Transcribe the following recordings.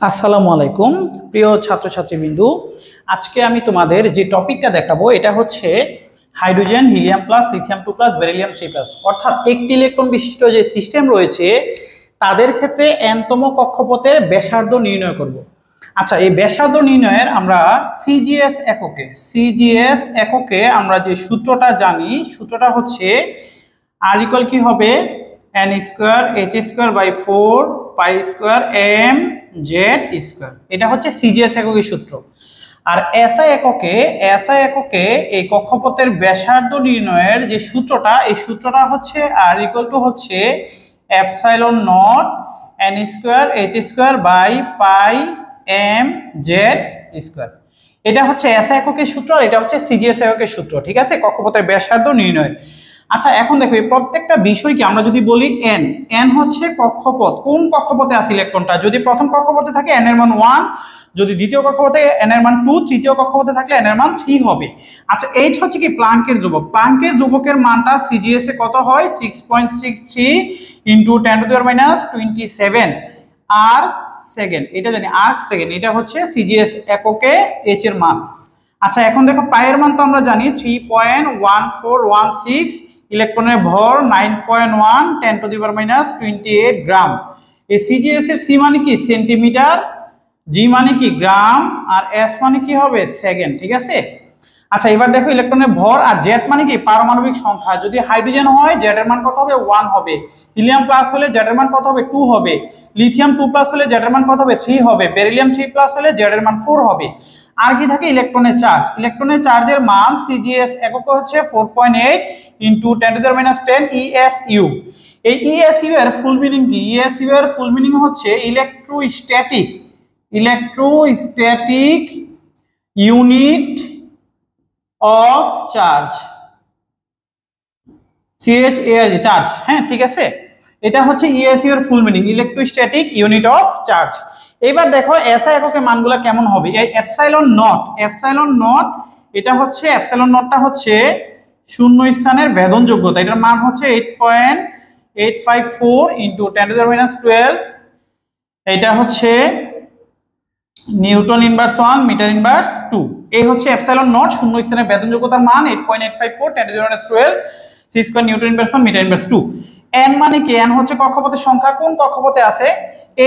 আসসালামু আলাইকুম প্রিয় ছাত্রছাত্রীবৃন্দু, আজকে আমি তোমাদের যে টপিকটা দেখাবো এটা হচ্ছে hydrogen, helium plus, lithium 2 plus, beryllium 3 plus, অর্থাৎ একটি ইলেকট্রন বিশিষ্ট যে সিস্টেম রয়েছে তাদের ক্ষেত্রে nতম কক্ষপথের ব্যাসার্ধ নির্ণয় করব। আচ্ছা, এই ব্যাসার্ধ নির্ণয়ের আমরা সিজিএস এককে আমরা যে সূত্রটা জানি, সূত্রটা হচ্ছে আর ইকুয়াল কি হবে n square h square by 4 pi square m Z square. এটা হচ্ছে সিজিএস এককের সূত্র। আর এসআই এককে এই কক্ষপথের ব্যাসার্ধ নির্ণয়ের যে সূত্রটা, এই সূত্রটা হচ্ছে আর ইকুয়াল টু হচ্ছে epsilon naught n square h square by pi m Z square. এটা হচ্ছে এসআই এককের সূত্র আর এটা হচ্ছে সিজিএস এককের সূত্র, ঠিক আছে, কক্ষপথের ব্যাসার্ধ নির্ণয়। আচ্ছা, এখন দেখো এই প্রত্যেকটা বিষয়কে আমরা যদি বলি n হচ্ছে কক্ষপথ, কোন কক্ষপথে আছে ইলেকট্রনটা। যদি প্রথম কক্ষপথে থাকে n এর মান 1, যদি দ্বিতীয় কক্ষপথে n এর মান 2, তৃতীয় কক্ষপথে থাকলে n এর মান 3 হবে। আচ্ছা, h হচ্ছে কি প্লাঙ্কের ধ্রুবক। প্লাঙ্কের ধ্রুবকের মানটা সিজিএস এ কত হয় 6.63 × 10⁻27 আর্ক সেকেন্ড। এটা জানি আর্ক সেকেন্ড, এটা হচ্ছে সিজিএস এককে h এর মান। আচ্ছা, এখন দেখো পায়ের মান তো আমরা জানি 3.1416, ইলেকট্রনের ভর 9.1 10⁻28 গ্রাম। এই সিজিএস এর সি মানে কি সেন্টিমিটার, জি মানে কি গ্রাম, আর এস মানে কি হবে সেকেন্ড, ঠিক আছে। আচ্ছা, এবার দেখো ইলেকট্রনের ভর আর জেড মানে কি পারমাণবিক সংখ্যা। যদি হাইড্রোজেন হয় জেড এর মান কত হবে 1 হবে, হিলিয়াম প্লাস হলে জেড এর মান কত হবে 2 হবে, লিথিয়াম 2 প্লাস হলে জেড এর মান কত হবে 3 হবে, বেরিলিয়াম 3 প্লাস হলে জেড এর মান 4 হবে। আর কি থাকে ইলেকট্রনের চার্জ। ইলেকট্রনের চার্জের মান সিজিএস এককে হচ্ছে 4.8 × 10⁻10 ESU। এই ESU এর ফুল মিনিং কি? ESU এর ফুল মিনিং হচ্ছে electrostatic unit of charge, CHARG, charge. হ্যাঁ, ঠিক আছে, এটা হচ্ছে ESU এর full meaning, electrostatic unit of charge. এবার দেখো এসআই এককে মানগুলো কেমন হবে। এই এপসাইলন নট এটা হচ্ছে এপসাইলন নটটা হচ্ছে শূন্য স্থানের ভেদন যোগ্যতা। এটার মান হচ্ছে 8.854 × 10⁻12। এটা হচ্ছে নিউটন ইনভার্স 1 মিটার ইনভার্স 2। এই হচ্ছে এপসাইলন নট, শূন্য স্থানের ভেদন যোগ্যতার মান 8.854 10⁻12 c² newton inverse 1 metre inverse 2। n মানে কি? n হচ্ছে কক্ষপথের সংখ্যা, কোন কক্ষপথে আছে।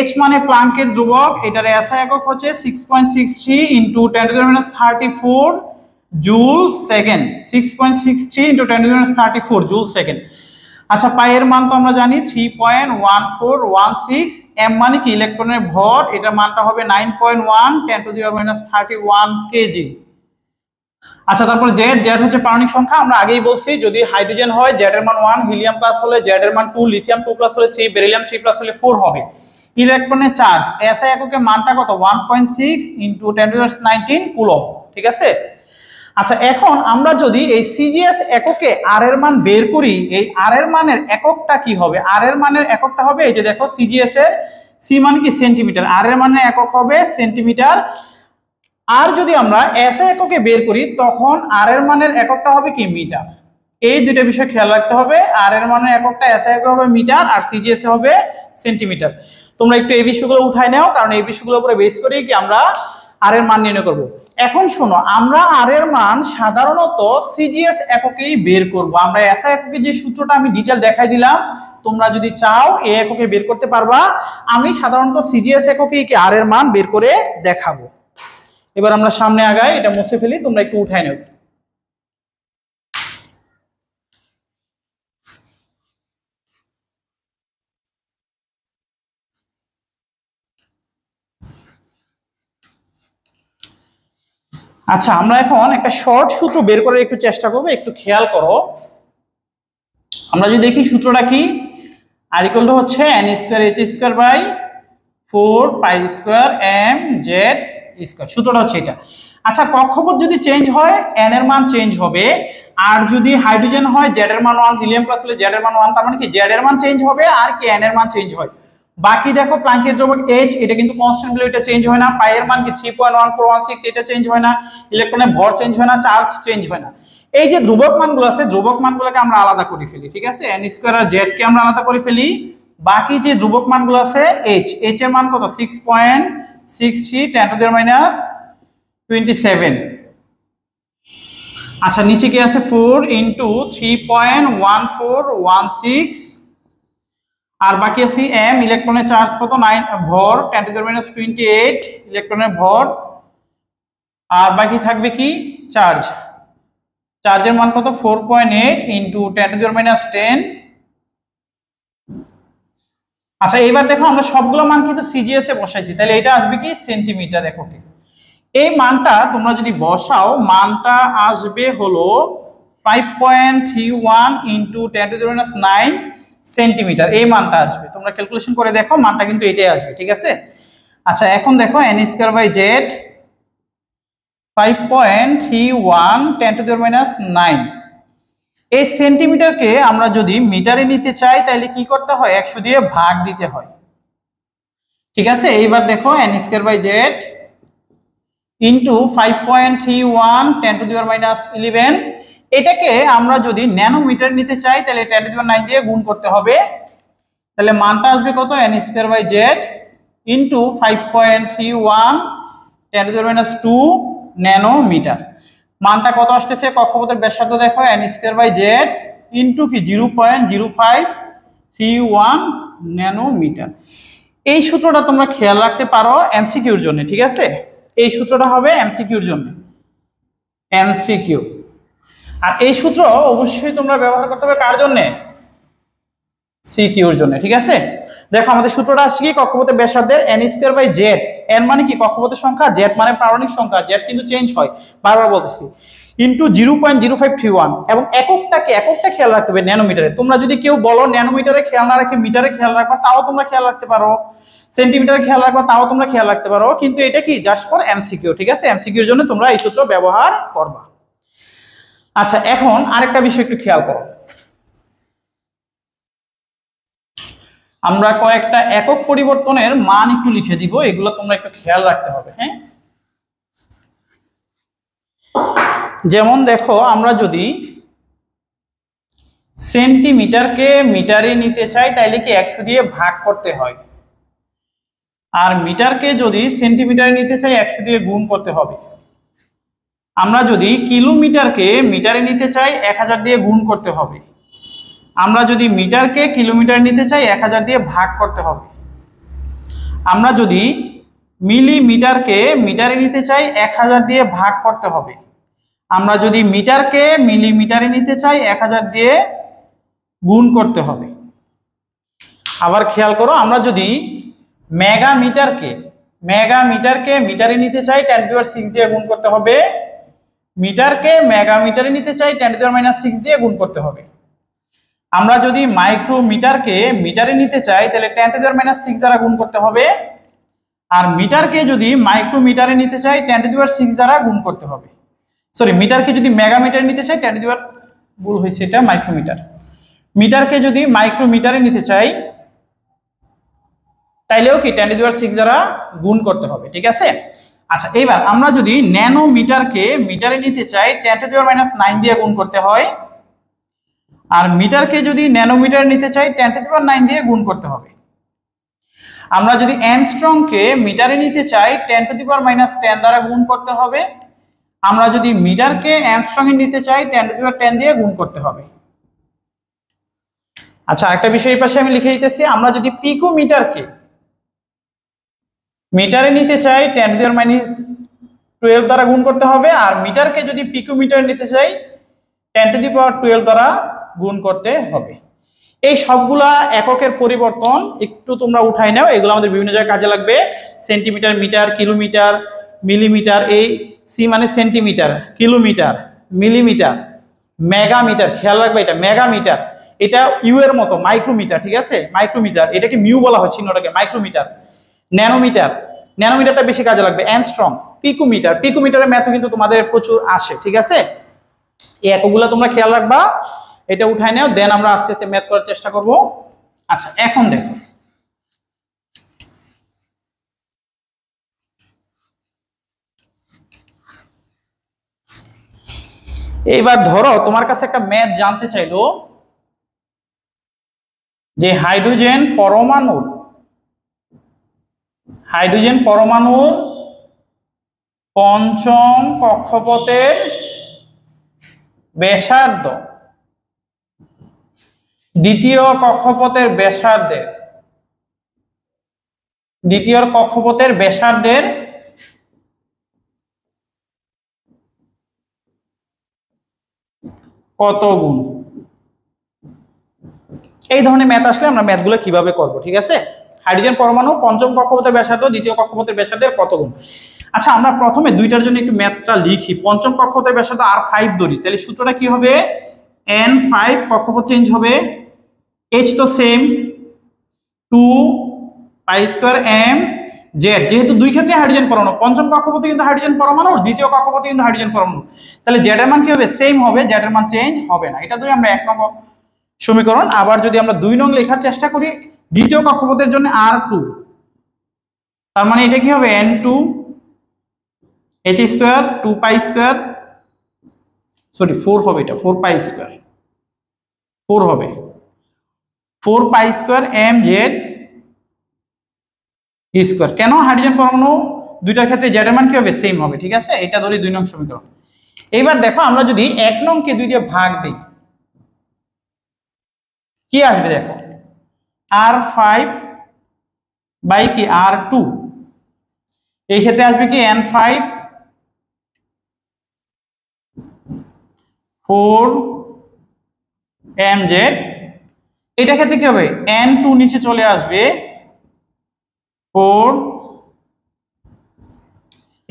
h মানে প্লাঙ্কের ধ্রুবক, এটার এসআই একক হচ্ছে 6.63 × 10⁻34 জুল সেকেন্ড, 6.63 × 10⁻34 জুল সেকেন্ড। আচ্ছা, পাইয়ের মান তো আমরা জানি 3.1416। m মানে কি ইলেকট্রনের ভর, এটার মানটা হবে 9.1 10⁻31 কেজি। আচ্ছা, তারপর জেড হচ্ছে পারমাণবিক সংখ্যা। আমরা আগেই বলছি যদি হাইড্রোজেন হয় জেড এর মান 1, হিলিয়াম প্লাস হলে জেড এর মান 2, লিথিয়াম 2 প্লাস হলে 3, বেরিলিয়াম 3 প্লাস হলে 4 হবে। ইলেকট্রনের চার্জ এসআই এককে মানটা কত 1.6 × 10⁻19 কুলম্ব, ঠিক আছে। আচ্ছা, এখন আমরা যদি এই সিজিএস এককে আর এর মান বের করি, এই আর এর মানের এককটা কি হবে? আর এর মানের এককটা হবে এই যে দেখো সিজিএস এর সি মানে কি সেন্টিমিটার, আর এর মানের একক হবে সেন্টিমিটার। আর যদি আমরা এসআই এককে বের করি তখন আর এর মানের এককটা হবে কি মিটার। এই দুটো বিষয় খেয়াল রাখতে হবে, আর এর মানের এককটা এসআই একক হবে মিটার আর সিজিএস হবে সেন্টিমিটার। তোমরা একটু এই বিষয়গুলো উঠাই নাও, কারণ এই বিষয়গুলোর উপরে বেস করেই কি আমরা আর এর মান নির্ণয় করব। এখন শোনো, আমরা আর এর মান সাধারণত সিজিএস এককেই বের করব। আমরা এসআই এককে যে সূত্রটা আমি ডিটেইল দেখাই দিলাম, তোমরা যদি চাও এই এককে বের করতে পারবা। আমি সাধারণত সিজিএস এককেই কি আর এর মান বের করে দেখাবো। এবার আমরা সামনে আগাই, এটা মুছে ফেলি, তোমরা একটু উঠাই নাও। আচ্ছা, আমরা এখন একটা শর্ট সূত্র বের করার একটু চেষ্টা করবো, একটু খেয়াল করো। আমরা যদি দেখি সূত্রটা কি, আর ইকুয়াল টু হচ্ছে n² h² by 4 pi square m Z square. সূত্রটা হচ্ছে এটা। আচ্ছা, কক্ষপথ যদি চেঞ্জ হয় n এর মান চেঞ্জ হবে, আর যদি হাইড্রোজেন হয় জেড এর মান 1, হিলিয়াম প্লাস হলে জেড এর মান 1, তার মানে কি জেড এর মান চেঞ্জ হবে আর কি n এর মান চেঞ্জ হয়। বাকি দেখো প্লাঙ্কের ধ্রুবক h, এটা কিন্তু কনস্ট্যান্ট ভ্যালু, এটা চেঞ্জ হয় না। পাইয়ের মান কি 3.1416, এটা চেঞ্জ হয় না। ইলেকট্রনের ভর চেঞ্জ হয় না, চার্জ চেঞ্জ হয় না। এই যে ধ্রুবক মানগুলো আছে, ধ্রুবক মানগুলোকে আমরা আলাদা করে ফেলি, ঠিক আছে। n² আর z কে আমরা আলাদা করে ফেলি। বাকি যে ধ্রুবক মানগুলো আছে h এর মান কত 6.63 60 10 টু দি পাওয়ার -27। আচ্ছা নিচে কি আছে 4 ইনটু 3.1416 আর বাকি আছে m ইলেকট্রনের চার্জ কত 9 ভর 10 টু দি পাওয়ার -28 ইলেকট্রনের ভর আর বাকি থাকবে কি চার্জ, চার্জের মান কত 4.8 ইনটু 10 টু দি পাওয়ার -10। আচ্ছা এবার দেখো আমরা সবগুলো মান কিন্তু সিজিএস এ বসাইছি, তাহলে এটা আসবে কি সেন্টিমিটার এককে। এই মানটা তোমরা যদি বসাও মানটা আসবে হলো 5.31 into 10 to the power -9 centimetre, এই মানটা আসবে। তোমরা ক্যালকুলেশন করে দেখো মানটা কিন্তু এটাই আসবে, ঠিক আছে। আচ্ছা এখন দেখো n²/z 5.31 10 টু দি পাওয়ার -9, এই সেন্টিমিটারকে আমরা যদি মিটারে নিতে চাই তাহলে কি করতে হয় 100 দিয়ে ভাগ দিতে হয়, ঠিক আছে। এইবার দেখো n²/z ইনটু 5.31 10 টু দি পাওয়ার -11, এটাকে আমরা যদি ন্যানোমিটার নিতে চাই তাহলে 10 টু দি পাওয়ার 9 দিয়ে গুণ করতে হবে, তাহলে মানটা আসবে কত n²/z into 5.31 10 to the power -2 nanometre. মানটা কত আসতেছে কক্ষপথের ব্যাসার্ধ দেখো n²/z ইনটু কি 0.0531 ন্যানোমিটার। এই সূত্রটা তোমরা খেয়াল রাখতে পারো এমসিকিউর জন্য, ঠিক আছে। এই সূত্রটা হবে এমসিকিউর জন্য, এমসিকিউ। আর এই সূত্র অবশ্যই তোমরা ব্যবহার করতে হবে কার জন্য, সিকিউর জন্য, ঠিক আছে। দেখো আমাদের সূত্রটা আসছে কি কক্ষপথের ব্যাসার্ধের n²/z, n মানে কি কক্ষপথের সংখ্যা, z মানে পারমাণবিক সংখ্যা, z কিন্তু চেঞ্জ হয় বারবার বলতেছি, ইনটু 0.0531 এবং এককটা খেয়াল রাখতে হবে ন্যানোমিটারে। তোমরা যদি কেউ বলো ন্যানোমিটারে খেয়াল না রাখে মিটারে খেয়াল রাখবা তাও তোমরা খেয়াল রাখতে পারো, সেন্টিমিটারে খেয়াল রাখবা তাও তোমরা খেয়াল রাখতে পারো, কিন্তু এটা কি জাস্ট ফর এমসিকিউ, ঠিক আছে। এমসিকিউর জন্য তোমরা এই সূত্র ব্যবহার করবা। আচ্ছা এখন আরেকটা বিষয় একটু খেয়াল করো, আমরা কয়েকটা একক পরিবর্তনের মান একটু লিখে দিব, এগুলো তোমরা একটু খেয়াল রাখতে হবে, হ্যাঁ। যেমন দেখো আমরা যদি সেন্টিমিটারকে মিটারে নিতে চাই তাইলে কি 100 দিয়ে ভাগ করতে হয়, আর মিটারকে যদি সেন্টিমিটারে নিতে চাই 100 দিয়ে গুণ করতে হবে। আমরা যদি কিলোমিটারকে মিটারে নিতে চাই 1000 দিয়ে গুণ করতে হবে। আমরা যদি মিটারকে কিলোমিটার নিতে চাই 1000 দিয়ে ভাগ করতে হবে। আমরা যদি মিলিমিটারকে মিটারে নিতে চাই 1000 দিয়ে ভাগ করতে হবে। আমরা যদি মিটারকে মিলিমিটারে নিতে চাই 1000 দিয়ে গুণ করতে হবে। আবার খেয়াল করো আমরা যদি মেগামিটারকে মিটারে নিতে চাই 10 টু দি পাওয়ার 6 দিয়ে গুণ করতে হবে। মিটারকে মেগামিটারে নিতে চাই 10 টু দি পাওয়ার -6 দিয়ে গুণ করতে হবে। আমরা যদি মাইক্রোমিটারকে মিটারে নিতে চাই তাহলে 10 টু দি পাওয়ার -6 দ্বারা গুণ করতে হবে, আর মিটারকে যদি মাইক্রোমিটারে নিতে চাই 10 টু দি পাওয়ার 6 দ্বারা গুণ করতে হবে। সরি, মিটারকে যদি মেগামিটারে নিতে চাই 10 টু দি পাওয়ার, ভুল হয়েছে, এটা মাইক্রোমিটার। মিটারকে যদি মাইক্রোমিটারে নিতে চাই তাইলেও কি 10 টু দি পাওয়ার 6 দ্বারা গুণ করতে হবে, ঠিক আছে। আচ্ছা এবার আমরা যদি ন্যানোমিটারকে মিটারে নিতে চাই 10 টু দি পাওয়ার -9 দিয়ে গুণ করতে হয়, আর মিটারকে যদি ন্যানোমিটার নিতে চাই 10 টু দি পাওয়ার 9 দিয়ে গুণ করতে হবে। আমরা যদি অ্যাংস্ট্রমকে মিটারে নিতে চাই 10 টু দি পাওয়ার -10 দ্বারা গুণ করতে হবে। আমরা যদি মিটারকে অ্যাংস্ট্রমে নিতে চাই 10 টু দি পাওয়ার 10 দিয়ে গুণ করতে হবে। আচ্ছা আরেকটা বিষয় এই পাশে আমি লিখে দিতেছি, আমরা যদি পিকোমিটারকে মিটারে নিতে চাই 10 টু দি পাওয়ার -12 দ্বারা গুণ করতে হবে, আর মিটারকে যদি পিকোমিটার নিতে চাই 10 টু দি পাওয়ার 12 দ্বারা গুণ করতে হবে। এই সবগুলা এককের পরিবর্তন একটু তোমরা উঠাই নাও, এগুলো আমাদের বিভিন্ন জায়গায় কাজে লাগবে। সেন্টিমিটার, মিটার, কিলোমিটার, মিলিমিটার, এই সি মানে সেন্টিমিটার, কিলোমিটার, মিলিমিটার, মেগামিটার, খেয়াল রাখবে এটা মেগামিটার, এটা ইউ এর মতো মাইক্রোমিটার, ঠিক আছে। মাইক্রোমিটার এটাকে মিউ বলা হয় চিহ্নটাকে, মাইক্রোমিটার। ন্যানোমিটার, ন্যানোমিটারটা বেশি কাজে লাগবে। অ্যাংস্ট্রম, পিকোমিটারের ম্যাথও কিন্তু তোমাদের প্রচুর আসে, ঠিক আছে। এই এককগুলো তোমরা খেয়াল রাখবা, এটা উঠাই নাও, দেন আমরা আস্তে আস্তে ম্যাথ করার চেষ্টা করব। আচ্ছা এখন দেখো এইবার ধরো তোমার কাছে একটা ম্যাথ জানতে চাইলো যে হাইড্রোজেন হাইড্রোজেন পরমাণুর পঞ্চম কক্ষপথের ব্যাসার্ধ দ্বিতীয় কক্ষপথের ব্যাসার্ধের কত গুণ? এই ধরনের ম্যাথ আসলে আমরা ম্যাথগুলো কিভাবে করব, ঠিক আছে? হাইড্রোজেন পরমাণু পঞ্চম কক্ষপথের ব্যাসার্ধ দ্বিতীয় কক্ষপথের ব্যাসার্ধের কত গুণ। আচ্ছা, আমরা প্রথমে দুইটার জন্য একটু ম্যাথটা লিখি। পঞ্চম কক্ষপথের ব্যাসার্ধ R5 ধরি, তাহলে সূত্রটা কি হবে? N5 কক্ষপথ চেঞ্জ হবে, H তো সেম, 2π2m z, যেহেতু দুই ক্ষেত্রে হাইড্রোজেন পরমাণু, পঞ্চম কক্ষপথে কিন্তু হাইড্রোজেন পরমাণু, দ্বিতীয় কক্ষপথে কিন্তু হাইড্রোজেন পরমাণু, তাহলে z এর মান কি হবে? সেম হবে, z এর মান চেঞ্জ হবে না। এটা ধরে আমরা 1 নম্বর সমীকরণ। আবার যদি আমরা 2 নং লেখার চেষ্টা করি, দ্বিতীয় কক্ষপথের জন্য R2, তার মানে এটা কি হবে? N2 h2 2π2, সরি 4 হবে, এটা 4π2, 4 হবে 4π2mz স্কয়ার। কেন? হাইড্রোজেন পরমাণু দুইটার ক্ষেত্রে z এর মান কি হবে? সেম হবে, ঠিক আছে? এটা ধরি 2 নং সমীকরণ। এইবার দেখো, আমরা যদি 1 নং কে 2 দিয়ে ভাগ দেই, কি আসবে? দেখো, R5 বাই কি R2, এই ক্ষেত্রে আসবে কি N5 4mz, এটা ক্ষেত্রে কি হবে? N2 নিচে চলে আসবে 4।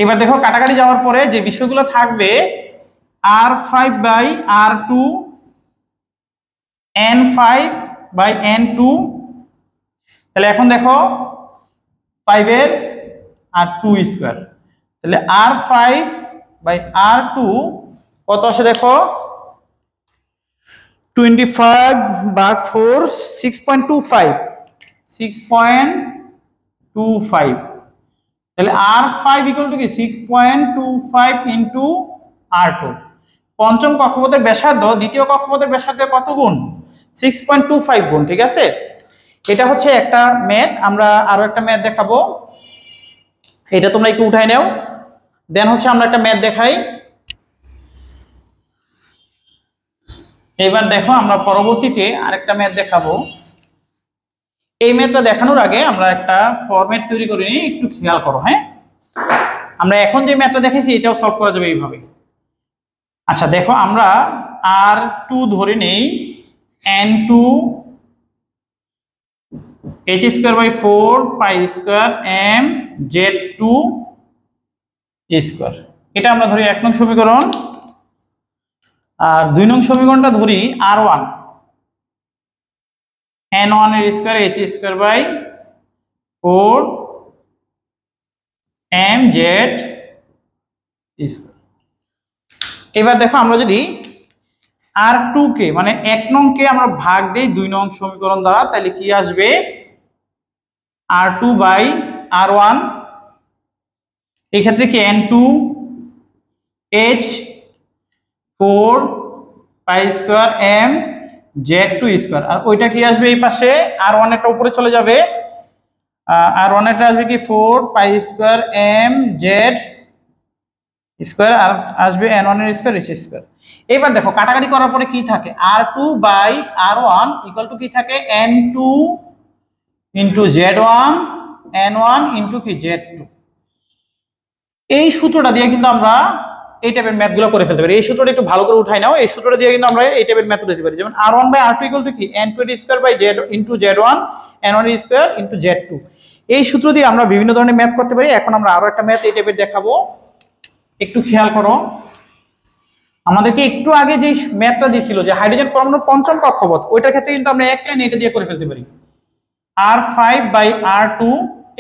এবার দেখো, কাটাকাটি যাওয়ার পরে যে বিষয়গুলো থাকবে, R5 by R2, N5 by N2, তাহলে এখন দেখো 5 এর আর 2 স্কয়ার, তাহলে R5 বাই R2 কত আসে? দেখো 25 ভাগ 4 6.25, 6.25, তাহলে R5 ইকুয়াল টু কি 6.25 ইনটু R2। পঞ্চম কক্ষপথের ব্যাসার্ধ দ্বিতীয় কক্ষপথের ব্যাসার্ধের কত গুণ? 6.25 গুণ, ঠিক আছে? এটা হচ্ছে একটা ম্যাথ। আমরা আরো একটা ম্যাথ দেখাবো, এটা তোমরা একটু উঠাই নাও। দেন হচ্ছে আমরা একটা ম্যাথ দেখাই। এবার দেখো, আমরা পরবর্তীতে আরেকটা ম্যাথ দেখাবো। এই ম্যাথটা দেখানোর আগে আমরা একটা ফরম্যাট তৈরি করে নিই, একটু খেয়াল করো। হ্যাঁ, আমরা এখন যে ম্যাথটা দেখেছি এটাও সলভ করা যাবে এইভাবে। আচ্ছা দেখো, আমরা R2 ধরে নেই N2 h2 by 4π2 m z2 square, এটা আমরা ধরি 1 নং সমীকরণ। আর 2 নং সমীকরণটা ধরি R1 N1 এর square h2 by 4mz square. এবার দেখো, আমরা যদি R2 কে মানে 1 নং কে আমরা ভাগ দেই 2 নং সমীকরণ দ্বারা, তাহলে কি আসবে? R2 বাই R1, এই ক্ষেত্রে কি N2 h 4π2 m z2 square, আর ওইটা কি আসবে এই পাশে? R1 এরটা উপরে চলে যাবে, R1 এরটা আসবে কি 4π2 m z স্কয়ার, আর আসবে N1 এর স্কয়ার h স্কয়ার। এবার দেখো, কাটাকাটি করার পরে কি থাকে? R2 by R1 equal to কি থাকে? N2 into Z1 N1 into কি Z2। এই সূত্রটা দিয়ে কিন্তু আমরা এই টাইপের ম্যাথগুলো করে ফেলতে পারি। এই সূত্রটা একটু ভালো করে উঠাই নাও। এই সূত্রটা দিয়ে কিন্তু আমরা এই টাইপের ম্যাথ দিতে পারি, যেমন R1 by R2 equal to কি N2 এর square by Z into Z1 N1 এর স্কয়ার ইনটু Z2। এই সূত্র দিয়ে আমরা বিভিন্ন ধরনের ম্যাথ করতে পারি। এখন আমরা আরো একটা ম্যাথ এই টাইপের দেখাবো, একটু খেয়াল করো। আমাদেরকে একটু আগে যে ম্যাথটা দিয়েছিল যে হাইড্রোজেন পরমাণুর পঞ্চম কক্ষপথ, ওইটার ক্ষেত্রে কিন্তু আমরা এক লাইন এটা দিয়ে করে ফেলতে পারি। R5 বাই R2,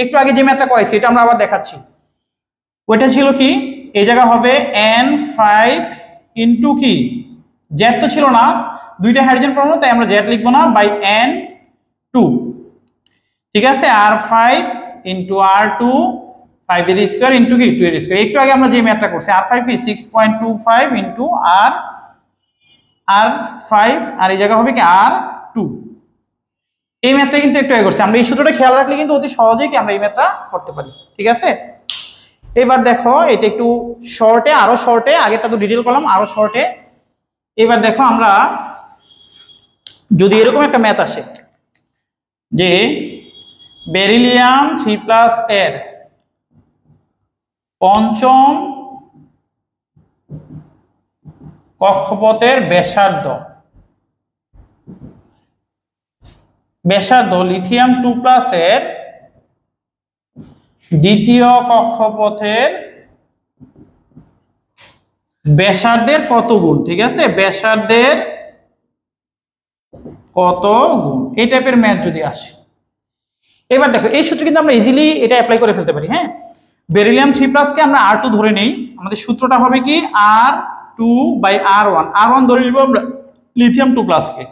একটু আগে যে ম্যাথটা করাইছি এটা আমরা আবার দেখাচ্ছি। ওইটা ছিল কি, এই জায়গা হবে N5 ইনটু কি Z তো ছিল না, দুইটা হাইড্রোজেন পরমাণু, তাই আমরা Z লিখবো না, বাই N2, ঠিক আছে? R5 ইনটু R2 5 এর স্কয়ার ইনটু কি 2 এর স্কয়ার। একটু আগে আমরা যে ম্যাথটা করছি, R5 কি 6.25 ইনটু R5, আর এই জায়গা হবে কি R2। এই ম্যাথটা কিন্তু একটু আগে করছি আমরা, এই সূত্রটা খেয়াল রাখলে কিন্তু অতি সহজেই কি আমরা এই ম্যাথটা করতে পারি। ঠিক আছে, এবার দেখো এটা একটু শর্টে, আরো শর্টে, আগেরটা তো ডিটেল করলাম, আরো শর্টে। এবার দেখো আমরা যদি এরকম একটা ম্যাথ আসে যে বেরিলিয়াম 3+ এর পঞ্চম কক্ষপথের ব্যাসার্ধ লিথিয়াম 2+ এর দ্বিতীয় কক্ষপথের ব্যাসার্ধের কত গুণ। ঠিক আছে, ব্যাসার্ধের কত গুণ, এই টাইপের ম্যাথ যদি আসে। এবার দেখো এই সূত্র কিন্তু আমরা ইজিলি এটা অ্যাপ্লাই করে ফেলতে পারি। হ্যাঁ, বেরিলিয়াম 3+ কে আমরা R2 ধরে নেই, আমাদের সূত্রটা হবে কি R2/R1, R1 ধরে নিব আমরা লিথিয়াম 2+ কে,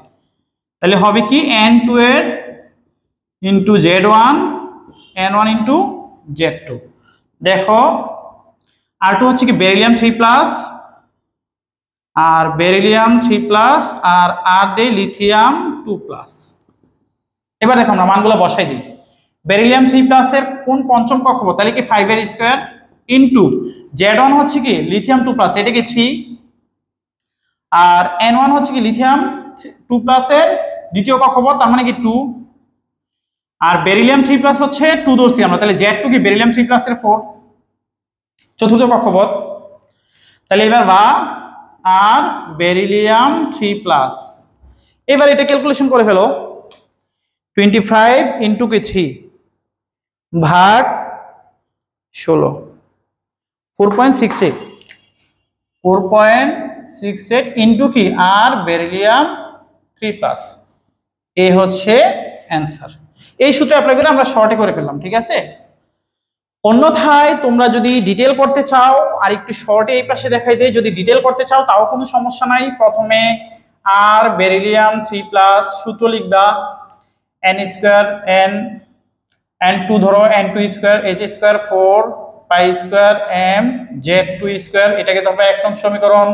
তাহলে হবে কি N2 এর into Z1, N1 into Z2। দেখো R2 হচ্ছে কি বেরিলিয়াম 3+, আর বেরিলিয়াম 3+ আর R দেই লিথিয়াম 2+। এবার দেখো আমরা মানগুলো বসাই দিই। বেরিলিয়াম 3+ এর কোন পঞ্চম কক্ষপথ, তাহলে কি 5 এর স্কয়ার ইনটু Z1 হচ্ছে কি লিথিয়াম 2+, এটা কি 3, আর N1 হচ্ছে কি লিথিয়াম 2+ এর দ্বিতীয় কক্ষপথ, তার মানে কি 2, আর বেরিলিয়াম 3+ হচ্ছে 2 ধরছি আমরা, তাহলে Z2 কি বেরিলিয়াম 3+ এর 4, চতুর্থ কক্ষপথ। তাহলে এবার বা আর বেরিলিয়াম 3+, এবার এটা ক্যালকুলেশন করে ফেলো, 25 ইনটু কি 3 ভাগ 16, 4.68 ইনটু কি আর বেরিলিয়াম 3+, এই হচ্ছে অ্যান্সার। এই সূত্র অ্যাপ্লাই করে আমরা শর্টে করে ফেললাম। ঠিক আছে, অন্যথায় তোমরা যদি ডিটেল করতে চাও আর একটু শর্টে এই পাশে দেখাই দেই, যদি ডিটেল করতে চাও তাও কোনো সমস্যা নাই। প্রথমে আর বেরিলিয়াম 3+ সূত্র লিখবা n² n2 ধরো n2 square h square 4 pi square m z2², এটাকে ধরবা 1 নং সমীকরণ।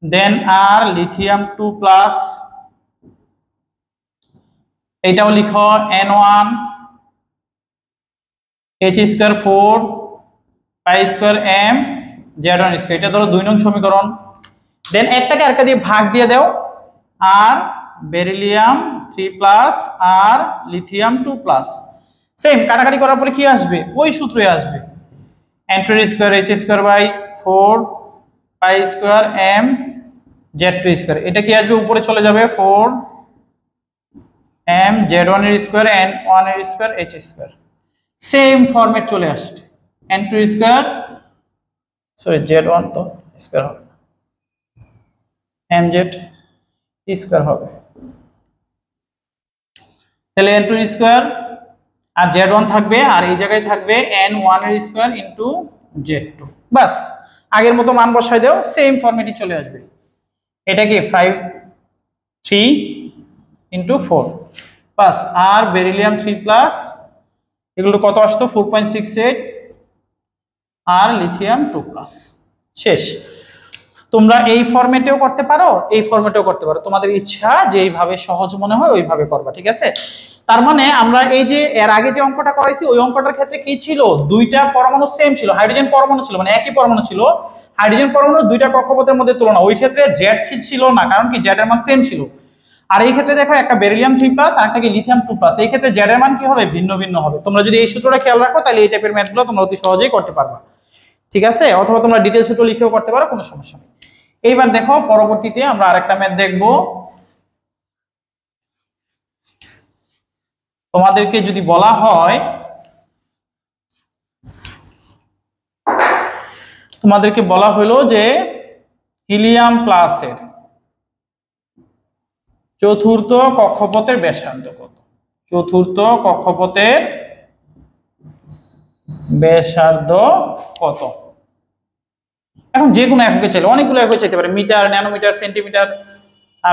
দেন আর লিথিয়াম 2+, এটাও লিখো n1 h² 4 pi square m z1², এটা ধরো 2 নং সমীকরণ। দেন একটাকে আরেকটা দিয়ে ভাগ দিয়ে দাও, আর বেরিলিয়াম 3+ আর লিথিয়াম 2+, সেম কাটাকাটি করার পরে কি আসবে, ওই সূত্রই আসবে, n2² h² 4 pi square m z2², এটা কি আসবে উপরে চলে যাবে 4 m z1² n1² h², same format চলে আসছে। n2² সরি z1 তো স্কয়ার হবে, mz² হবে, তাহলে n2² আর z1 থাকবে, আর এই জায়গায় থাকবে n1² ইনটু z2। বাস আগের মতো মান বসাই দাও, সেম ফরম্যাটই চলে আসবে। এটা কি 3 ইনটু 4 বাস, আর বেরিলিয়াম 3+, এগুলো কত আসতো 4.68, আর লিথিয়াম 2+, শেষ। তোমরা এই ফরম্যাটেও করতে পারো, এই ফরম্যাটেও করতে পারো, তোমাদের ইচ্ছা যেইভাবে সহজ মনে হয় ওইভাবে করবা। ঠিক আছে, তার মানে আমরা এই যে এর আগে যে অঙ্কটা করাইছি ওই অঙ্কটার ক্ষেত্রে কি ছিল, দুইটা পরমাণু সেম ছিল, হাইড্রোজেন পরমাণু ছিল, মানে একই পরমাণু ছিল, হাইড্রোজেন পরমাণু দুইটা কক্ষপথের মধ্যে তুলনা, ওই ক্ষেত্রে জেড কি ছিল না, কারণ কি জেড এর মান সেম ছিল। আর এই ক্ষেত্রে দেখো একটা বেরিলিয়াম 3+ আর একটা কি লিথিয়াম 2+, এই ক্ষেত্রে জেড এর মান কি হবে, ভিন্ন ভিন্ন হবে। তোমরা যদি এই সূত্রটা খেয়াল রাখো তাহলে এই টাইপের ম্যাথগুলো তোমরা অতি সহজেই করতে পারবা। ঠিক আছে, অথবা তোমরা ডিটেইলস সূত্র লিখেও করতে পারো, কোনো সমস্যা নেই। এইবার দেখো পরবর্তীতে আমরা আরেকটা ম্যাথ দেখব। তোমাদেরকে যদি বলা হয়, তোমাদেরকে বলা হলো যে হিলিয়াম প্লাসের চতুর্থ কক্ষপথের ব্যাসার্ধ কত, চতুর্থ কক্ষপথের ব্যাসার্ধ কত। এখন যে কোনো এককে চাইলে অনেকগুলো একক চাইতে পারে, metre, nanometre, centimetre,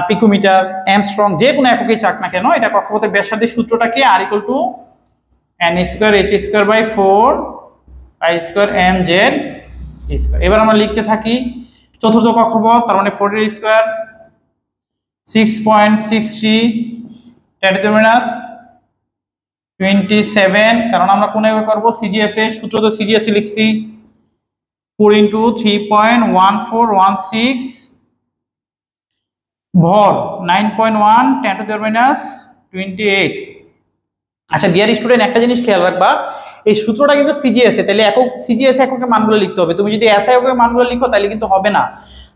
picometre, angstrom, যে কোনো এককে চাক না কেন, এটা কক্ষপথের ব্যাসার্ধের সূত্রটা কি, r equal to n² h²/4 pi square m z²। এবার আমরা লিখতে থাকি চতুর্থ কক্ষপথ, তার মানে 4 এর স্কয়ার 6.63 10 টু দি মাইনাস 27, কারণ আমরা কোন একক করব সিজিএস এ, সূত্র তো সিজিএস এ লিখছি 4 ইনটু 3.1416, ভর 9.1 10 টু দি মাইনাস 28। আচ্ছা ডিয়ার স্টুডেন্ট, একটা জিনিস খেয়াল রাখবা, এই সূত্রটা কিন্তু সিজিএস এ, তাহলে একক সিজিএস এককের মানগুলো লিখতে হবে। তুমি যদি এসআই এককের মানগুলো লিখো তাহলে কিন্তু হবে না।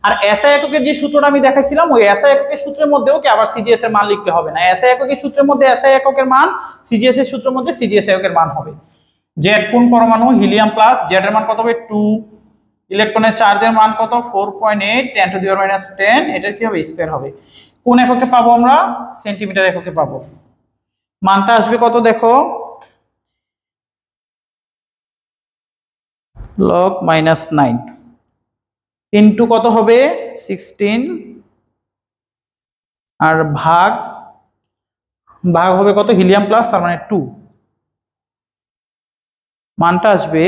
আর এসআই এককের যে সূত্রটা আমি দেখাইছিলাম, ওই এসআই এককের সূত্রের মধ্যেও কি আবার সিজিএস এর মান লিখতে হবে না। এসআই এককের সূত্রের মধ্যে এসআই এককের মান, সিজিএস এর সূত্রের মধ্যে সিজিএস এককের মান হবে। জেড কোন পরমাণু? হিলিয়াম প্লাস, জেড এর মান কত হবে 2, ইলেকট্রনের চার্জের মান কত 4.8 10 টু দি মাইনাস 10, এটার কি হবে স্কয়ার হবে। কোন এককে পাবো আমরা? সেন্টিমিটার এককে পাবো। মানটা আসবে কত দেখো, log -9 ইনটু কত হবে 16, আর ভাগ হবে কত হিলিয়াম প্লাস, তার মানে 2, মানটা আসবে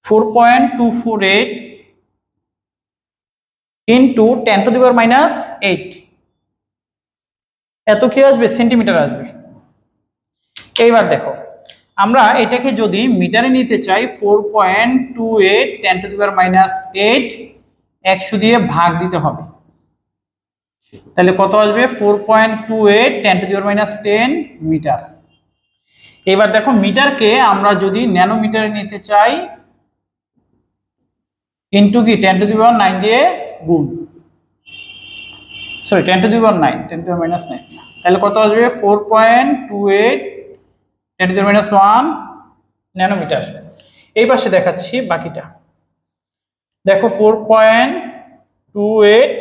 4.248 into 10 to the power minus 8, এত কি আসবে? সেন্টিমিটার আসবে। এইবার দেখো, আমরা এটাকে যদি মিটারে নিতে চাই 4.28 10 টু দি পাওয়ার মাইনাস 8 100 দিয়ে ভাগ দিতে হবে, তাহলে কত আসবে 4.28 10 to the power minus 10 metre. এবার দেখো মিটারকে আমরা যদি ন্যানোমিটারে নিতে চাই, ইনটু কি 10 টু দি পাওয়ার 9 দিয়ে গুণ, sorry 10 to the power 9 10 to the power minus 9, তাহলে কত আসবে 4.28 10 টু দি মাইনাস 1 ন্যানোমিটার। এই পাশে দেখাচ্ছি বাকিটা, দেখো 4.28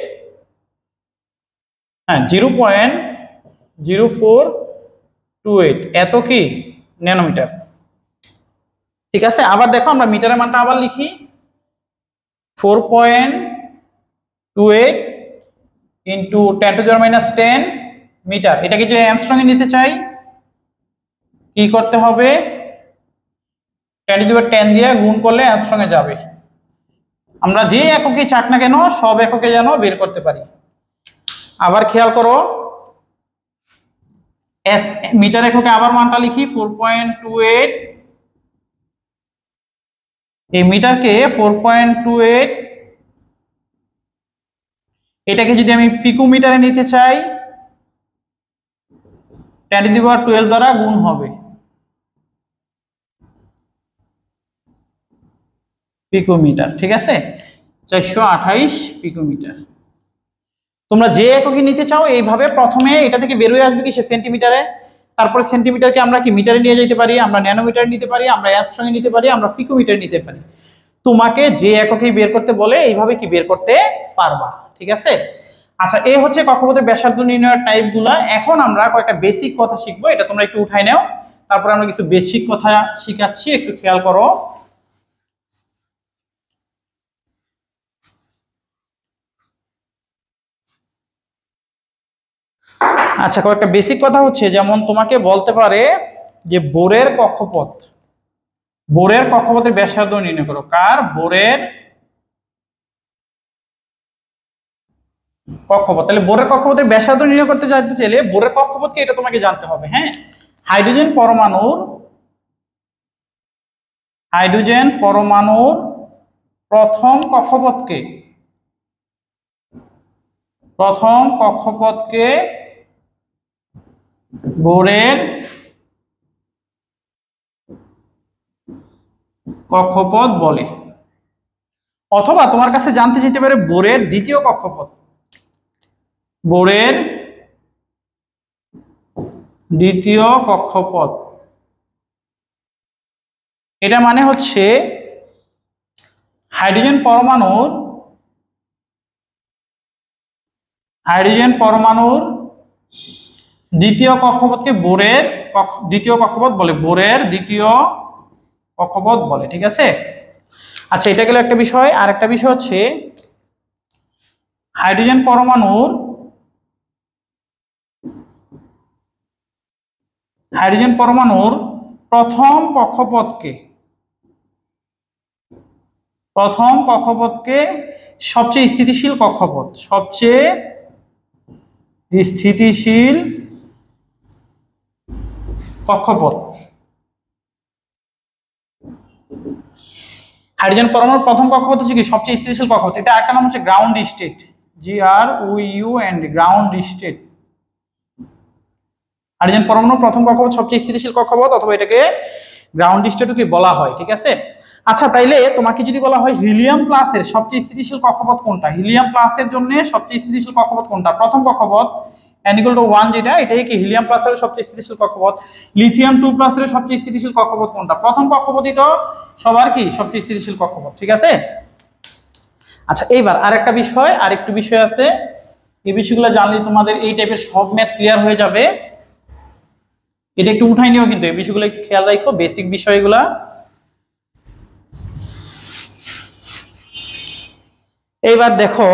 হ্যাঁ 0.0428, এত কি ন্যানোমিটার। ঠিক আছে, আবার দেখো আমরা মিটারের মানটা আবার লিখি 4.28 into 10 to the minus 10 metre. এটাকে যদি অ্যামস্ট্রং এ নিতে চাই কি করতে হবে, 10 টু দি পাওয়ার 10 দিয়ে গুণ করলে অ্যামস্ট্রং এ যাবে। আমরা যে এককে চাক না কেন সব এককে যেন বের করতে পারি। আবার খেয়াল করো, মিটার এককে আবার মানটা লিখি 4.28, এই মিটারকে 4.28, এটাকে যদি আমি পিকোমিটারে নিতে চাই 10 টু দি পাওয়ার 12 দ্বারা গুণ হবে, পিকোমিটার। ঠিক আছে, 428 পিকোমিটার। তোমরা যে এককে নিতে চাও এইভাবে প্রথমে এটা থেকে বের হয়ে আসবে কি সে সেন্টিমিটারে, তারপরে সেন্টিমিটারকে আমরা কি মিটারে নিয়ে যেতে পারি, আমরা ন্যানোমিটারে নিতে পারি, আমরা অ্যামস্ট্রং এ নিতে পারি, আমরা পিকোমিটারে নিতে পারি। তোমাকে যে এককে বের করতে বলে এইভাবে কি বের করতে পারবা। ঠিক আছে, আচ্ছা এই হচ্ছে কক্ষপথের ব্যাসার্ধ নির্ণয়ের টাইপগুলা। এখন আমরা কয়েকটা বেসিক কথা শিখবো, এটা তোমরা একটু উঠাই নাও, তারপরে আমরা কিছু বেসিক কথা শিখাচ্ছি, একটু খেয়াল করো। আচ্ছা কয়েকটা বেসিক কথা হচ্ছে, যেমন তোমাকে বলতে পারে যে বোরের কক্ষপথের ব্যাসার্ধ নির্ণয় করো। কার? বোরের কক্ষপথ। তাহলে বোরের কক্ষপথের ব্যাসার্ধ নির্ণয় করতে জানতে চাইলে বোরের কক্ষপথকে এটা তোমাকে জানতে হবে। হ্যাঁ, হাইড্রোজেন পরমাণুর প্রথম কক্ষপথকে বোরের কক্ষপথ বলে। অথবা তোমার কাছে জানতে চাইতে পারে বোরের দ্বিতীয় কক্ষপথ। এটা মানে হচ্ছে হাইড্রোজেন পরমাণুর দ্বিতীয় কক্ষপথকে বোরের দ্বিতীয় কক্ষপথ বলে, বোরের দ্বিতীয় কক্ষপথ বলে। ঠিক আছে, আচ্ছা এটা গেল একটা বিষয়। আর একটা বিষয় হচ্ছে হাইড্রোজেন পরমাণুর প্রথম কক্ষপথকে সবচেয়ে স্থিতিশীল কক্ষপথ, সবচেয়ে স্থিতিশীল কক্ষপথ। হাইড্রোজেন পরমাণুর প্রথম কক্ষপথ হচ্ছে কি সবচেয়ে স্থিতিশীল কক্ষপথ। এটা একটা নাম হচ্ছে ground state, GROUND, ground state. Hydrogen পরমাণুর প্রথম কক্ষপথ সবচেয়ে স্থিতিশীল কক্ষপথ, অথবা এটাকে গ্রাউন্ড স্টেটও কি বলা হয়, ঠিক আছে। আচ্ছা, তাইলে তোমাকে যদি বলা হয় হিলিয়াম প্লাসের সবচেয়ে স্থিতিশীল কক্ষপথ কোনটা, হিলিয়াম প্লাসের জন্য সবচেয়ে স্থিতিশীল কক্ষপথ কোনটা, প্রথম কক্ষপথ N=1 যেটা, এটাই কি হিলিয়াম প্লাসের সবচেয়ে স্থিতিশীল কক্ষপথ। লিথিয়াম 2 প্লাসের সবচেয়ে স্থিতিশীল কক্ষপথ কোনটা, প্রথম কক্ষপথই তো সবার কি সবচেয়ে স্থিতিশীল কক্ষপথ, ঠিক আছে। আচ্ছা, এইবার আরেকটা বিষয়, আরেকটু বিষয় আছে, এই বিষয়গুলো জানলে তোমাদের এই টাইপের সব ম্যাথ ক্লিয়ার হয়ে যাবে। এটা একটু উঠাই নিও, কিন্তু এই বিষয়গুলো একটু খেয়াল রাখো, বেসিক বিষয়গুলা। এইবার দেখো,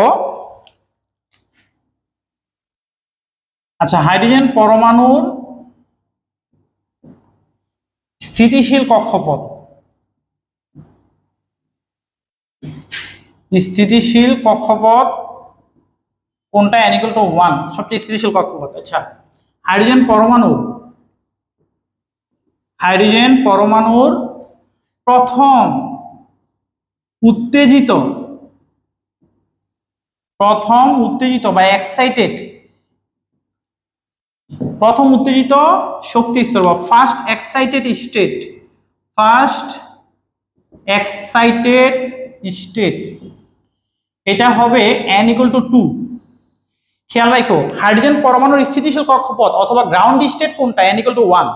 আচ্ছা, হাইড্রোজেন পরমাণুর স্থিতিশীল কক্ষপথ, স্থিতিশীল কক্ষপথ কোনটা, N=1 সবচেয়ে স্থিতিশীল কক্ষপথ। আচ্ছা, হাইড্রোজেন পরমাণুর প্রথম উত্তেজিত বা এক্সাইটেড, প্রথম উত্তেজিত শক্তি স্তর বা ফার্স্ট এক্সাইটেড স্টেট, এটা হবে N=2। খেয়াল রাখো, হাইড্রোজেন পরমাণুর স্থিতিশীল কক্ষপথ অথবা গ্রাউন্ড স্টেট কোনটা, N=1।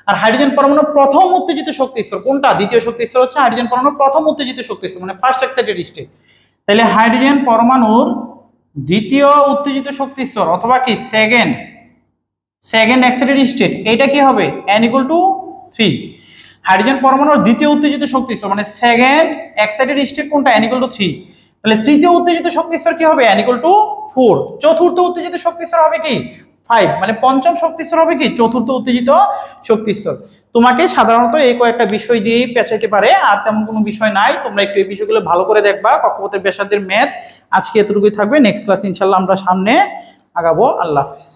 আর হাইড্রোজেন পরমাণুর প্রথম উত্তেজিত শক্তি স্তর কোনটা, দ্বিতীয় শক্তি স্তর হচ্ছে হাইড্রোজেন পরমাণুর প্রথম উত্তেজিত শক্তি স্তর, মানে ফার্স্ট এক্সাইটেড স্টেট। তাহলে হাইড্রোজেন পরমাণুর দ্বিতীয় উত্তেজিত শক্তি স্তর অথবা কি সেকেন্ড এক্সাইটেড স্টেট, এটা কি হবে, N=3। হাইড্রোজেন পরমাণুর দ্বিতীয় উত্তেজিত শক্তি স্তর মানে সেকেন্ড এক্সাইটেড স্টেট কোনটা, N=3। তাহলে তৃতীয় উত্তেজিত শক্তি স্তর কি হবে, N=4। চতুর্থ উত্তেজিত শক্তি স্তর হবে কি 5, মানে পঞ্চম শক্তি স্তর হবে কি চতুর্থ উত্তেজিত শক্তি স্তর। তোমাকে সাধারণত এই কয়েকটা বিষয় দিয়েই পেঁচাইতে পারে, আর তেমন কোনো বিষয় নাই। তোমরা একটু এই বিষয়গুলো ভালো করে দেখবা। কক্ষপথের ব্যাসার্ধের ম্যাথ আজকে এতটুকুই থাকবে, নেক্সট ক্লাস ইনশাআল্লাহ আমরা সামনে আগাবো। আল্লাহ হাফেজ।